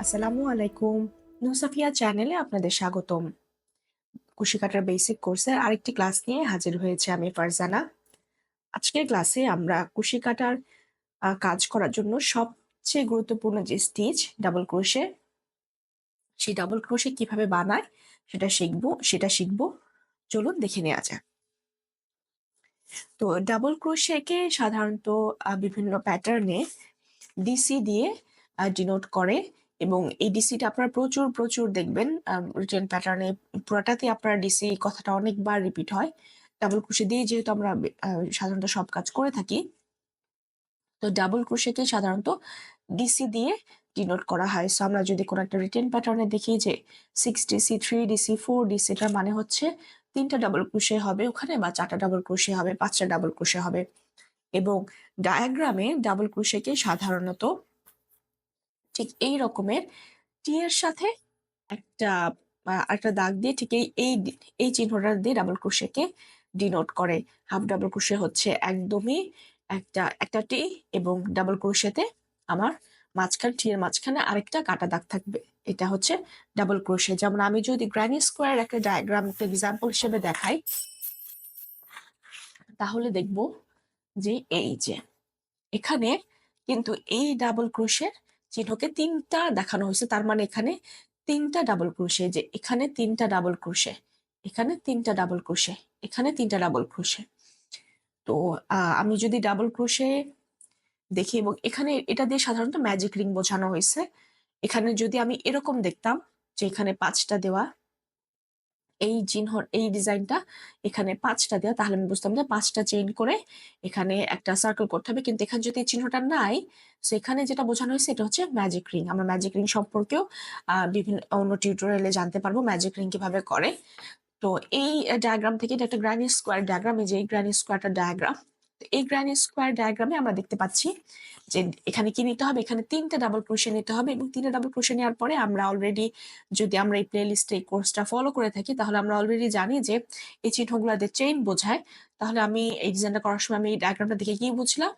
আসসালামু আলাইকুম। নুসাফিয়া চ্যানেলে আপনাদের স্বাগতম। কুশি কাটার বেসিক কোর্সের আরেকটি ক্লাস নিয়ে হাজির হয়েছে আমি ফারজানা। আজকের ক্লাসে আমরা কুশি কাটার কাজ করার জন্য সবচেয়ে গুরুত্বপূর্ণ যে স্টিচ ডাবল ক্রোশে, সেই ডাবল ক্রোশে কিভাবে বানায় সেটা শিখবো। চলুন দেখে নেওয়া যাক। তো ডাবল ক্রোশেকে সাধারণত বিভিন্ন প্যাটার্নে ডিসি দিয়ে ডিনোট করে, এবং এই ডিসিটা আপনারা প্রচুর প্রচুর দেখবেন রিটেন প্যাটার্নে। পুরাটাতে আপনার ডিসি কথাটা অনেকবার রিপিট হয়। ডাবল ক্রোশে দিয়ে যেহেতু আমরা সাধারণত সব কাজ করে থাকি, তো ডাবল ক্রোশেকে সাধারণত ডিসি দিয়ে ডিনোট করা হয়। সো আমরা যদি কোনো একটা রিটেন প্যাটার্নে দেখি যে 6 ডিসি, 3 ডিসি, 4 ডিসি, এটার মানে হচ্ছে 3টা ডাবল ক্রোশে হবে ওখানে, বা 4টা ডাবল ক্রোশে হবে, 5টা ডাবল ক্রোশে হবে। এবং ডায়াগ্রামে ডাবল ক্রোশেকে সাধারণত ঠিক এই রকমের টি এর সাথে একটা একটা দাগ দিয়ে ঠিক এই চিহ্নটা দিয়ে ডাবল ক্রোশেকে ডিনোট করে। হাফ ডাবল ক্রোশে হচ্ছে একদমই একটা একটা টি, এবং ডাবল ক্রোশেতে আমার টি এর মাঝখানে আরেকটা কাটা দাগ থাকবে। এটা হচ্ছে ডাবল ক্রোশে। যেমন আমি যদি গ্র্যানি স্কোয়ার একটা ডায়াগ্রাম এক্সাম্পল হিসেবে দেখাই, তাহলে দেখব যে এই যে এখানে কিন্তু এই ডাবল ক্রোশের চিহ্নকে 3টা দেখানো হয়েছে। তার মানে এখানে 3টা ডাবল ক্রোশে, যে এখানে 3টা ডাবল ক্রোশে, এখানে 3টা ডাবল ক্রোশে, এখানে 3টা ডাবল ক্রোশে। তো আমি যদি ডাবল ক্রোশে দেখি, এবং এখানে এটা দিয়ে সাধারণত ম্যাজিক রিং বোঝানো হয়েছে। এখানে যদি আমি এরকম দেখতাম যে এখানে 5টা দেওয়া, এই চিহ্ন, এই ডিজাইনটা এখানে 5টা দেওয়া, তাহলে আমি বুঝতাম যে 5টা চেইন করে এখানে একটা সার্কেল করতে হবে। কিন্তু এখানে যদি এই চিহ্নটা নাই, সেখানে যেটা বোঝানো হয়েছে এটা হচ্ছে ম্যাজিক রিং। আমরা ম্যাজিক রিং সম্পর্কেও বিভিন্ন অন্য টিউটোরিয়ালে জানতে পারবো ম্যাজিক রিং কিভাবে করে। তো এই ডায়াগ্রাম থেকে, এটা একটা গ্র্যানি স্কোয়ার ডায়াগ্রাম, এই যে এই গ্র্যানি স্কোয়ারটা ডায়াগ্রাম। এই গ্র্যানি স্কোয়ার ডায়াগ্রামে আমরা দেখতে পাচ্ছি যে এখানে কি নিতে হবে, এখানে 3টা ডাবল ক্রোশে নিতে হবে, এবং 3টা ডাবল ক্রোশে নেওয়ার পরে আমরা অলরেডি, যদি আমরা এই প্লে লিস্টে এই কোর্সটা ফলো করে থাকি, তাহলে আমরা অলরেডি জানি যে এই চিহ্নগুলোতে চেইন বোঝায়। তাহলে আমি এই ডিজাইনটা করার সময় আমি এই ডায়াগ্রামটা দেখে কি বুঝলাম,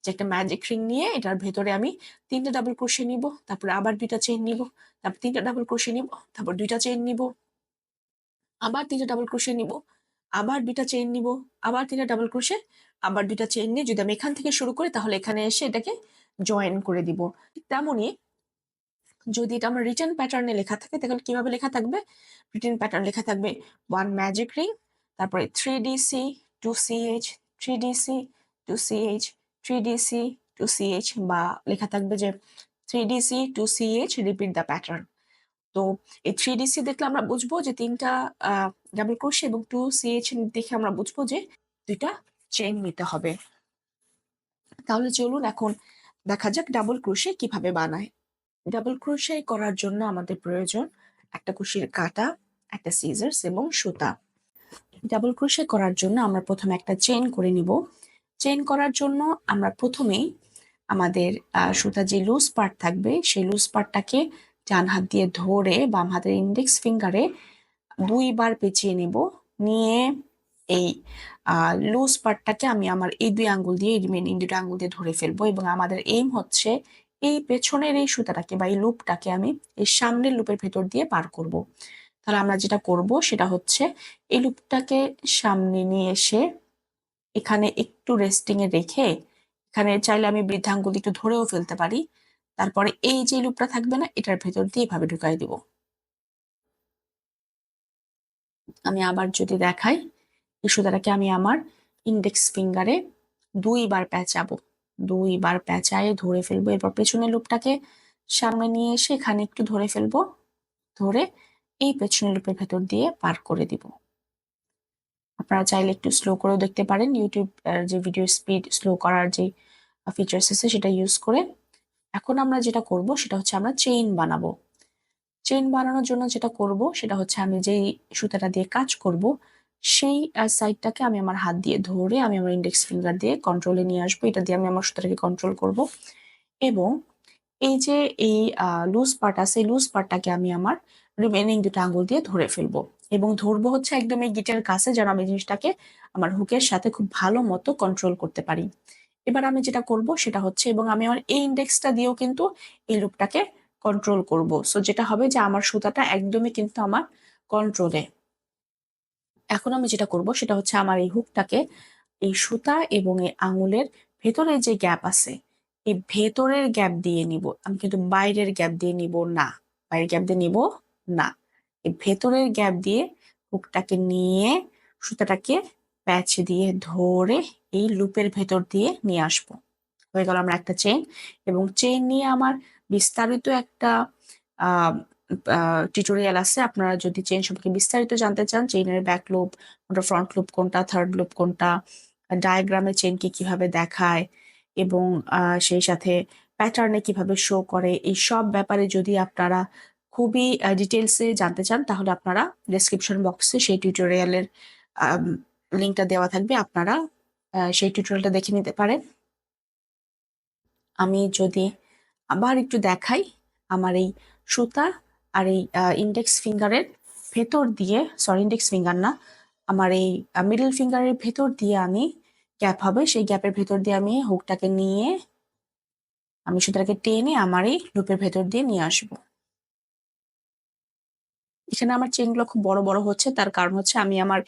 যে একটা ম্যাজিক রিং নিয়ে এটার ভেতরে আমি 3টা ডাবল ক্রোশে নিব, তারপরে আবার 2টা চেইন নিব, তারপর 3টা ডাবল ক্রোশে নিব, তারপর 2টা চেইন নিব, আবার 3টা ডাবল ক্রোশে নিব, আবার 2টা চেইন নিব, আবার 3টা ডাবল ক্রোশে, আবার 2টা চেইন নিয়ে যদি আমি এখান থেকে শুরু করি, তাহলে এখানে এসে এটাকে জয়েন করে দিব। তেমনই যদি এটা আমার রিটেন প্যাটার্নে লেখা থাকে, তাহলে কিভাবে লেখা থাকবে? রিটেন প্যাটার্ন লেখা থাকবে 1 ম্যাজিক রিং, তারপরে 3 DC, 2 CH, 3 DC, 2 CH, 3 DC, 2 CH, বা লেখা থাকবে যে 3 DC, 2 CH, repeat the pattern. তো এই 3 ডিসি দেখলে আমরা বুঝবো যে 3টা ডাবল ক্রোশে, এবং 2 সিএইচ দেখে আমরা বুঝবো যে 2টা চেইন নিতে হবে। তাহলে চলুন এখন দেখা যাক ডাবল ক্রোশে কিভাবে বানায়। ডাবল ক্রোশে করার জন্য আমাদের প্রয়োজন একটা কুশির কাঁটা, একটা সিজার্স এবং সুতা। ডাবল ক্রোশে করার জন্য আমরা প্রথমে একটা চেইন করে নিব। চেইন করার জন্য আমরা প্রথমেই আমাদের সুতা যে লুজ পার্ট থাকবে, সেই লুজ পার্টটাকে ডান হাত দিয়ে ধরে বাম হাতের ইন্ডেক্স ফিঙ্গারে 2বার পেঁচিয়ে নিব। নিয়ে এই লুজ পার্টটাকে আমি আমার এই 2 আঙ্গুল দিয়ে, রিমেইনিং 2টা আঙ্গুল দিয়ে ধরে ফেলবো, এবং আমাদের এইম হচ্ছে এই পেছনের এই সুতাটাকে বা এই লুপটাকে আমি এই সামনের লুপের ভেতর দিয়ে পার করব। তাহলে আমরা যেটা করব সেটা হচ্ছে এই লুপটাকে সামনে নিয়ে এসে এখানে একটু রেস্টিং এ রেখে, এখানে চাইলে আমি বৃদ্ধাঙ্গুল একটু ধরেও ফেলতে পারি। তারপরে এই যে লুপটা থাকবে না, এটার ভেতর দিয়ে এভাবে ঢুকাই দিব। আমি আবার যদি দেখাই, এই সুতাটাকে আমি আমার ইন্ডেক্স ফিঙ্গারে 2বার পেঁচাবো, 2বার পেঁচায়ে ধরে ফেলবো। এরপর পেছনের লুপটাকে সামনে নিয়ে এসে এখানে একটু ধরে ফেলবো, ধরে এই পেছনের লুপের ভেতর দিয়ে পার করে দিব। আপনারা চাইলে একটু স্লো করেও দেখতে পারেন, ইউটিউব যে ভিডিও স্পিড স্লো করার যে ফিচার্স আছে সেটা ইউজ করে। এখন আমরা যেটা করব সেটা হচ্ছে আমরা চেইন বানাবো। চেইন বানানোর জন্য যেটা করব সেটা হচ্ছে আমি যেই সুতাটা দিয়ে কাজ করব, সেই সাইডটাকে আমি আমার হাত দিয়ে ধরে আমি আমার ইন্ডেক্স ফিঙ্গার দিয়ে কন্ট্রোলে নিয়ে আসবো। এটা দিয়ে আমি আমার সুতাটাকে কন্ট্রোল করব, এবং এই যে এই লুজ পার্ট আছে, এই লুজ পার্টটাকে আমি আমার রিমেইনিং 2টা আঙ্গুল দিয়ে ধরে ফেলবো, এবং ধরবো হচ্ছে একদম এই গিটের কাছে, যেন আমি জিনিসটাকে আমার হুকের সাথে খুব ভালো মতো কন্ট্রোল করতে পারি। এবার আমি যেটা করব সেটা হচ্ছে, এবং আমি আমার এই ইন্ডেক্সটা দিয়েও কিন্তু এই লুপটাকে কন্ট্রোল করব। সো যেটা হবে যে আমার সুতাটা একদমই কিন্তু আমার কন্ট্রোলে। এখন আমি যেটা করব সেটা হচ্ছে আমার এই হুকটাকে এই সুতা এবং এই আঙুলের ভেতরে যে গ্যাপ আছে এই ভেতরের গ্যাপ দিয়ে নিব। আমি কিন্তু বাইরের গ্যাপ দিয়ে নিব না, বাইরের গ্যাপ দিয়ে নিব না, এই ভেতরের গ্যাপ দিয়ে হুকটাকে নিয়ে সুতাটাকে প্যাচ দিয়ে ধরে এই লুপের ভেতর দিয়ে নিয়ে আসবো। হয়ে গেল আমার একটা চেইন। এবং চেইন নিয়ে আমার বিস্তারিত একটা টিউটোরিয়াল আছে। আপনারা যদি চেইন সম্পর্কে বিস্তারিত জানতে চান, চেইনের ব্যাক লুপ কোনটা, ফ্রন্ট লুপ কোনটা, থার্ড লুপ কোনটা, ডায়াগ্রামে চেইনকে কিভাবে দেখায় এবং সেই সাথে প্যাটার্নে কিভাবে শো করে, এই সব ব্যাপারে যদি আপনারা খুবই ডিটেলসে জানতে চান তাহলে আপনারা ডেসক্রিপশন বক্সে সেই টিউটোরিয়ালের লিঙ্কটা দেওয়া থাকবে, আপনারা সেই টিউটোরিয়ালটা দেখে নিতে পারেন। আমি যদি আবার একটু দেখাই, আমার এই সুতা আর এই ইন্ডেক্স ফিঙ্গারের ভেতর দিয়ে, সরি ইন্ডেক্স ফিঙ্গার না, আমার এই মিডল ফিঙ্গারের ভেতর দিয়ে আমি গ্যাপ হবে, সেই গ্যাপের ভেতর দিয়ে আমি হুকটাকে নিয়ে আমি সুতাটাকে টেনে আমার এই লুপের ভেতর দিয়ে নিয়ে আসব। এখানে আমার চেনগুলো খুব বড় বড় হচ্ছে, তার কারণ হচ্ছে আমি আমার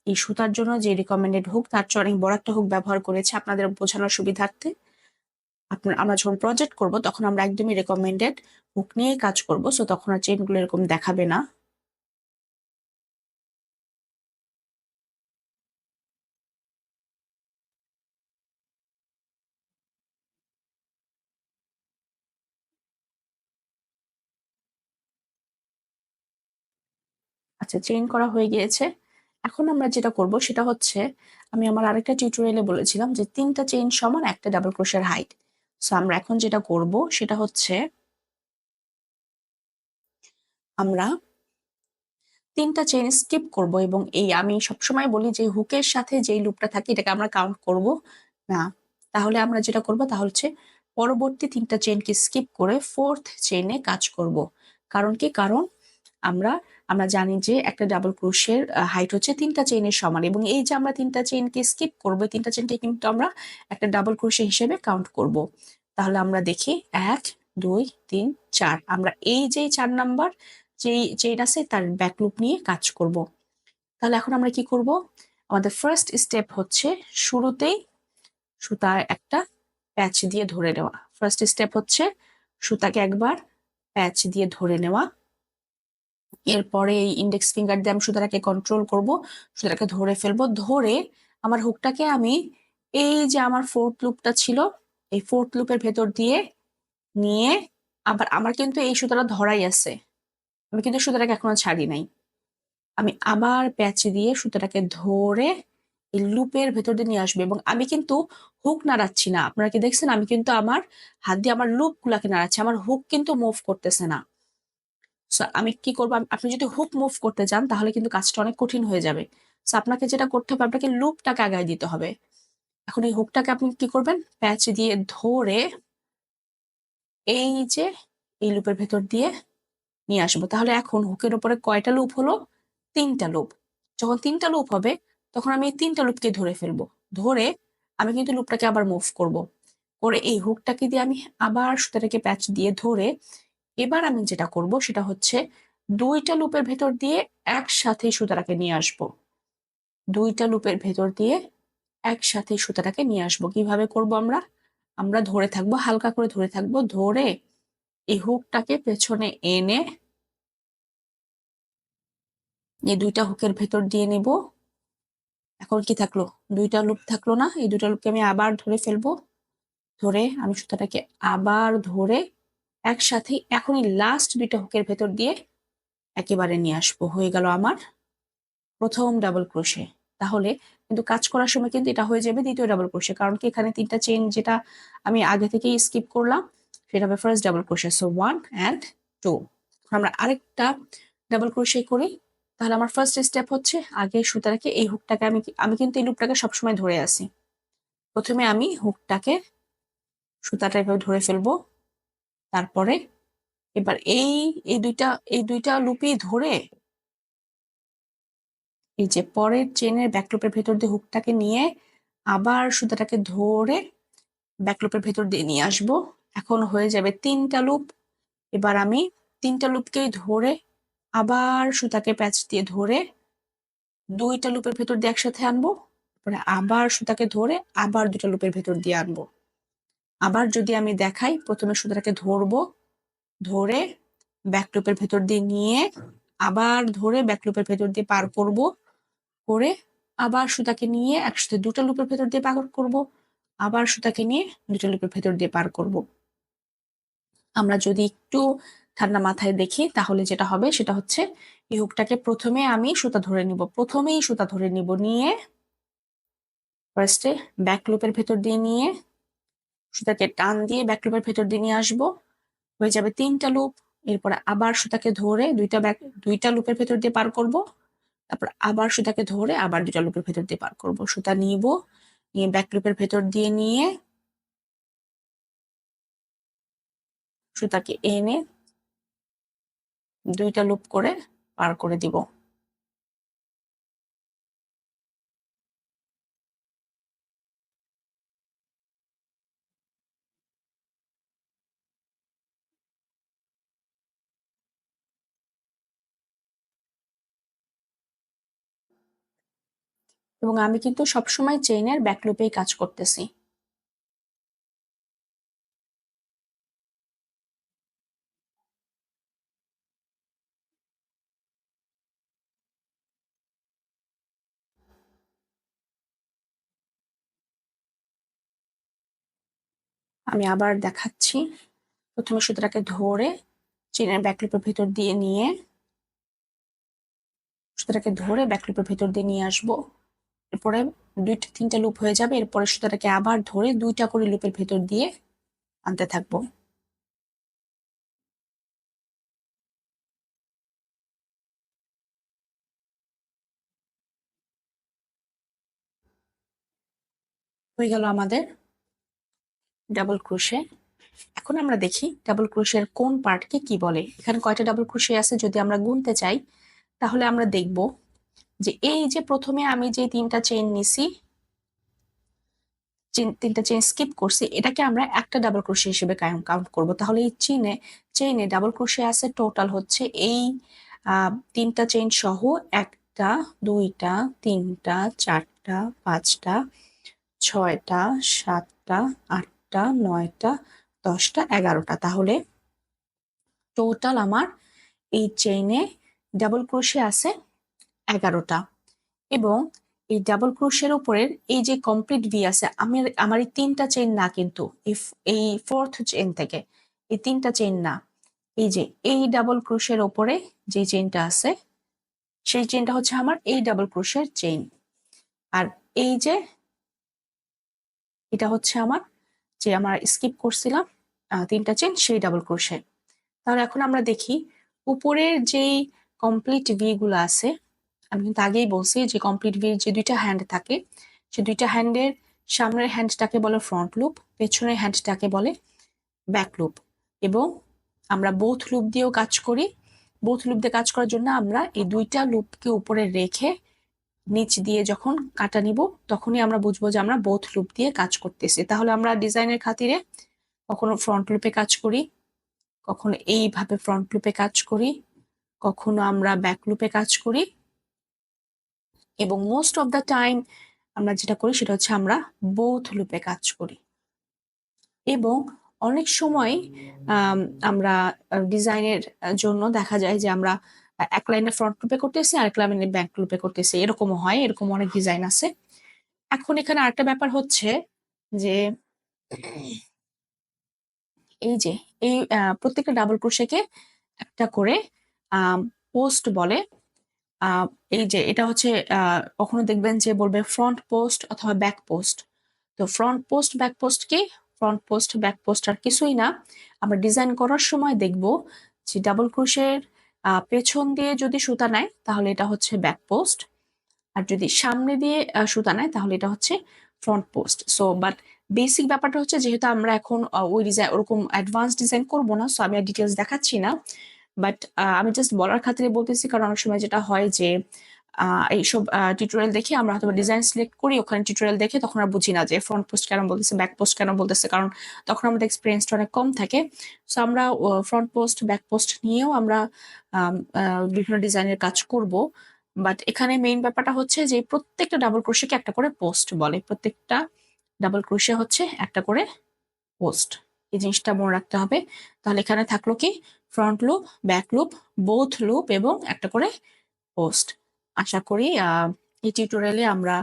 এই সুতার জন্য যে রিকমেন্ডেড হুক তার চেয়ে অনেক বড় একটা হুক ব্যবহার করেছি আপনাদের বোঝানোর সুবিধার্থে। আমরা যখন প্রজেক্ট করব তখন আমরা একদমই রেকমেন্ডেড হুক নিয়ে কাজ করব, সো তখন আর চেইনগুলো এরকম দেখাবে না। আচ্ছা, চেইন করা হয়ে গিয়েছে। এখন আমরা যেটা করব সেটা হচ্ছে, আমি আমার আরেকটা টিউটোরিয়ালে বলেছিলাম যে 3টা চেইন সমান একটা ডাবল ক্রোশের হাইট। সো আমরা এখন যেটা করব সেটা হচ্ছে আমরা 3টা চেইন স্কিপ করব এবং এই আমি সবসময় বলি যে হুকের সাথে যেই লুপটা থাকে এটাকে আমরা কাউন্ট করব না। তাহলে আমরা যেটা করব তা হচ্ছে পরবর্তী 3টা চেইনকে স্কিপ করে 4th চেইনে কাজ করব। কারণ কি? কারণ আমরা আমরা জানি যে একটা ডাবল ক্রোশের হাইট হচ্ছে 3টা চেইনের সমান এবং এই যে আমরা 3টা চেইনকে স্কিপ করব, 3টা চেইনকে কিন্তু আমরা একটা ডাবল ক্রোশে হিসেবে কাউন্ট করব। তাহলে আমরা দেখি 1 2 3 4, আমরা এই যে 4 নাম্বার যেই চেইন আছে তার ব্যাক লুপ নিয়ে কাজ করব। তাহলে এখন আমরা কি করব? আমাদের ফার্স্ট স্টেপ হচ্ছে শুরুতেই সুতার একটা প্যাচ দিয়ে ধরে নেওয়া। ফার্স্ট স্টেপ হচ্ছে সুতাকে একবার প্যাচ দিয়ে ধরে নেওয়া। এরপরে এই ইন্ডেক্স ফিঙ্গার দিয়ে আমি সুতাটাকে কন্ট্রোল করব, সুতাটাকে ধরে ফেলবো। ধরে আমার হুকটাকে আমি এই যে আমার ফোর্থ লুপটা ছিল এই ফোর্থ লুপের ভেতর দিয়ে নিয়ে, আবার আমার কিন্তু এই সুতাটা ধরাই আছে, আমি কিন্তু সুতাটাকে এখনো ছাড়ি নাই, আমি আবার প্যাচ দিয়ে সুতাটাকে ধরে এই লুপের ভেতর দিয়ে নিয়ে আসবে এবং আমি কিন্তু হুক নাড়াচ্ছি না। আপনারা কি দেখছেন? আমি কিন্তু আমার হাত দিয়ে আমার লুপ গুলাকে নাড়াচ্ছি, আমার হুক কিন্তু মুভ করতেছে না। আমি কি করবো? আপনি যদি হুক মুভ করতে চান তাহলে কিন্তু কাজটা অনেক কঠিন হয়ে যাবে। আপনাকে যেটা করতে হবে, আপনাকে লুপটাকে আগায় দিতে হবে। এখন এই হুকটাকে আপনি কি করবেন? প্যাচ দিয়ে ধরে এই যে এই লুপের ভেতর দিয়ে নিয়ে আসবো। তাহলে এখন হুকের উপরে কয়টা লুপ হলো? 3টা লুপ। যখন 3টা লুপ হবে তখন আমি এই 3টা লুপকে ধরে ফেলবো। ধরে আমি কিন্তু লুপটাকে আবার মুভ করব। করে এই হুকটাকে দিয়ে আমি আবার সুতাটাকে প্যাচ দিয়ে ধরে এবার আমি যেটা করব সেটা হচ্ছে 2টা লুপের ভেতর দিয়ে একসাথে সুতাটাকে নিয়ে আসব। 2টা লুপের ভেতর দিয়ে একসাথে সুতাটাকে নিয়ে আসব। কিভাবে করব আমরা? আমরা ধরে থাকবো, হালকা করে ধরে থাকবো, ধরে এই হুকটাকে পেছনে এনে এই 2টা হুকের ভেতর দিয়ে নিব। এখন কি থাকলো? 2টা লুপ থাকলো না? এই 2টা লুপকে আমি আবার ধরে ফেলবো। ধরে আমি সুতাটাকে আবার ধরে একসাথে এখন এই লাস্ট 2টা হুকের ভেতর দিয়ে একেবারে নিয়ে আসবো। হয়ে গেল আমার প্রথম ডাবল ক্রোশে। তাহলে কিন্তু কাজ করার সময় কিন্তু এটা হয়ে যাবে দ্বিতীয় ডাবল ক্রোশে, কারণ কি এখানে 3টা চেইন যেটা আমি আগে থেকেই স্কিপ করলাম সেটা হবে first double crochet. So 1 and 2। আমরা আরেকটা ডাবল ক্রোশে করি। তাহলে আমার ফার্স্ট স্টেপ হচ্ছে আগে সুতাটাকে এই হুকটাকে আমি আমি কিন্তু এই লুপটাকে সবসময় ধরে আসি। প্রথমে আমি হুকটাকে সুতাটা এভাবে ধরে ফেলবো। তারপরে এবার এই দুইটা লুপই ধরে এই যে পরের চেনের ব্যাক লুপের ভেতর দিয়ে হুকটাকে নিয়ে আবার সুতাটাকে ধরে ব্যাক লুপের ভেতর দিয়ে নিয়ে আসবো। এখন হয়ে যাবে 3টা লুপ এবার আমি 3টা লুপকেই ধরে আবার সুতাকে প্যাচ দিয়ে ধরে 2টা লুপের ভেতর দিয়ে একসাথে আনবো, তারপরে আবার সুতাকে ধরে আবার 2টা লুপের ভেতর দিয়ে আনবো। আবার যদি আমি দেখাই, প্রথমে সুতাটাকে ধরবো, ধরে ব্যাক লুপের ভেতর দিয়ে নিয়ে আবার ধরে ব্যাক লুপের ভেতর দিয়ে পার করব, করে আবার সুতাকে নিয়ে একসাথে 2টা লুপের ভেতর দিয়ে পার করব, আবার সুতাকে নিয়ে 2টা লুপের ভেতর দিয়ে পার করব। আমরা যদি একটু ঠান্ডা মাথায় দেখি তাহলে যেটা হবে সেটা হচ্ছে এই হুকটাকে প্রথমে আমি সুতা ধরে নিব, প্রথমেই সুতা ধরে নিব, নিয়ে ফার্স্টে ব্যাক লুপের ভেতর দিয়ে নিয়ে সুতাকে টান দিয়ে ব্যাক লুপের ভেতর দিয়ে নিয়ে আসবো, হয়ে যাবে 3টা লুপ। এরপরে আবার সুতাকে ধরে 2টা লুপের ভেতর দিয়ে পার করব, তারপর আবার সুতাকে ধরে আবার 2টা লুপের ভেতর দিয়ে পার করব। সুতা নিব, নিয়ে ব্যাক লুপের ভেতর দিয়ে নিয়ে সুতাকে এনে 2টা লুপ করে পার করে দিব। এবং আমি কিন্তু সবসময় চেইনের ব্যাক লুপেই কাজ করতেছি। আমি আবার দেখাচ্ছি, প্রথমে সুতাটাকে ধরে চেইনের ব্যাক লুপের ভেতর দিয়ে নিয়ে সুতাটাকে ধরে ব্যাক লুপের ভেতর দিয়ে নিয়ে আসবো, এরপরে 2-3টা লুপ হয়ে যাবে, এরপরে সুতাটাকে আবার ধরে 2টা করে লুপের ভেতর দিয়ে আনতে থাকবো। হয়ে গেল আমাদের ডাবল ক্রোশে। এখন আমরা দেখি ডাবল ক্রোশের কোন পার্টকে কি বলে। এখানে কয়টা ডাবল ক্রোশে আছে যদি আমরা গুনতে চাই তাহলে আমরা দেখব যে এই যে প্রথমে আমি যে 3টা চেইন নিছি, 3টা চেইন স্কিপ করছি, এটাকে আমরা একটা ডাবল ক্রোশে হিসেবে কাউন্ট করব। তাহলে এই চেইনে ডাবল ক্রোশে আছে টোটাল হচ্ছে এই 3টা চেইন সহ 1টা 2টা 3টা 4টা 5টা 6টা 7টা 8টা 9টা 10টা 11টা। তাহলে টোটাল আমার এই চেইনে ডাবল ক্রোশে আছে 11টা। এবং এই ডাবল ক্রোশের উপরের এই যে কমপ্লিট ভি আছে, আমার এই 3টা চেইন না, কিন্তু এই 4th চেইন থেকে এই 3টা চেইন না, এই যে এই ডাবল ক্রোশের উপরে যে চেইনটা আছে সেই চেইনটা হচ্ছে আমার এই ডাবল ক্রোশের চেইন। আর এই যে এটা হচ্ছে আমার যে আমার স্কিপ করছিলাম 3টা চেইন, সেই ডাবল ক্রোশে। তাহলে এখন আমরা দেখি উপরের যেই কমপ্লিট ভি গুলো আছে, আমি কিন্তু আগেই বলছি যে কমপ্লিট ভির যে 2টা হ্যান্ড থাকে, সে 2টা হ্যান্ডের সামনের হ্যান্ডটাকে বলে ফ্রন্ট লুপ, পেছনের হ্যান্ডটাকে বলে ব্যাক লুপ। এবং আমরা বোথ লুপ দিয়েও কাজ করি। বোথ লুপ দিয়ে কাজ করার জন্য আমরা এই 2টা লুপকে উপরে রেখে নিচ দিয়ে যখন কাটা নিব তখনই আমরা বুঝবো যে আমরা বোথ লুপ দিয়ে কাজ করতেছি। তাহলে আমরা ডিজাইনের খাতিরে কখনো ফ্রন্ট লুপে কাজ করি, কখনো এইভাবে ফ্রন্ট লুপে কাজ করি, কখনো আমরা ব্যাক লুপে কাজ করি, এবং মোস্ট অফ দ্য টাইম আমরা যেটা করি সেটা হচ্ছে আমরা বোথ লুপে কাজ করি। এবং অনেক সময় আমরা ডিজাইনের জন্য দেখা যায় যে আমরা এক লাইনে ফ্রন্ট লুপে করতেছি আর এক লাইনে ব্যাক লুপে করতেছি, এরকমও হয়, এরকম অনেক ডিজাইন আছে। এখন এখানে আরেকটা ব্যাপার হচ্ছে যে এই যে এই প্রত্যেকটা ডাবল ক্রোশেকে একটা করে পোস্ট বলে। এই যে এটা হচ্ছে কখনো দেখবেন যে বলবে ফ্রন্ট পোস্ট অথবা ব্যাক পোস্ট। তো ফ্রন্ট পোস্ট ব্যাক পোস্ট কি? ফ্রন্ট পোস্ট ব্যাক পোস্ট আর কিছুই না। আমরা ডিজাইন করার সময় দেখব যে ডাবল ক্রোশের পেছন দিয়ে যদি সুতা নেয় তাহলে এটা হচ্ছে ব্যাক পোস্ট, আর যদি সামনে দিয়ে সুতা নেয় তাহলে এটা হচ্ছে front post. So but basic ব্যাপারটা হচ্ছে যেহেতু আমরা এখন ওই ডিজাইন ওরকম অ্যাডভান্স ডিজাইন করবো না, সো আমি আর ডিটেলস দেখাচ্ছি না। বাট আমি জাস্ট বলার খাতিরে বলতেছি, কারণ অনেক সময় যেটা হয় যে এইসব টিউটোরিয়াল দেখে আমরা হয়তো ডিজাইন সিলেক্ট করি, ওখানে টিউটোরিয়াল দেখে তখন আমরা বুঝি না যে ফ্রন্ট পোস্ট কেন বলতেছে, ব্যাক পোস্ট কেন বলতেছে, কারণ তখন আমাদের এক্সপিরিয়েন্সটা অনেক কম থাকে। সো আমরা ফ্রন্ট পোস্ট ব্যাক পোস্ট নিয়েও আমরা বিভিন্ন ডিজাইনের কাজ করব। বাট এখানে মেইন ব্যাপারটা হচ্ছে যে প্রত্যেকটা ডাবল ক্রোশেকে একটা করে পোস্ট বলে, প্রত্যেকটা ডাবল ক্রোশে হচ্ছে একটা করে পোস্ট। এই জিনিসটা মনে রাখতে হবে। তাহলে এখানে থাকলো কি front loop, back loop, both loop এবং একটা করে পোস্ট। আশা করি এই টিউটোরিয়ালে আমরা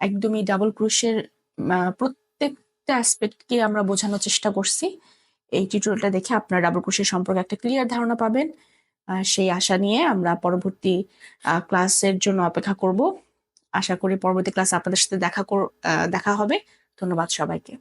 একদমই ডাবল ক্রোশের প্রত্যেকটা অ্যাসপেক্টকে আমরা বোঝানোর চেষ্টা করছি। এই টিউটোরিয়ালটা দেখে আপনারা ডাবল ক্রোশের সম্পর্কে একটা ক্লিয়ার ধারণা পাবেন। সেই আশা নিয়ে আমরা পরবর্তী ক্লাসের জন্য অপেক্ষা করব। আশা করি পরবর্তী ক্লাসে আপনাদের সাথে দেখা হবে। ধন্যবাদ সবাইকে।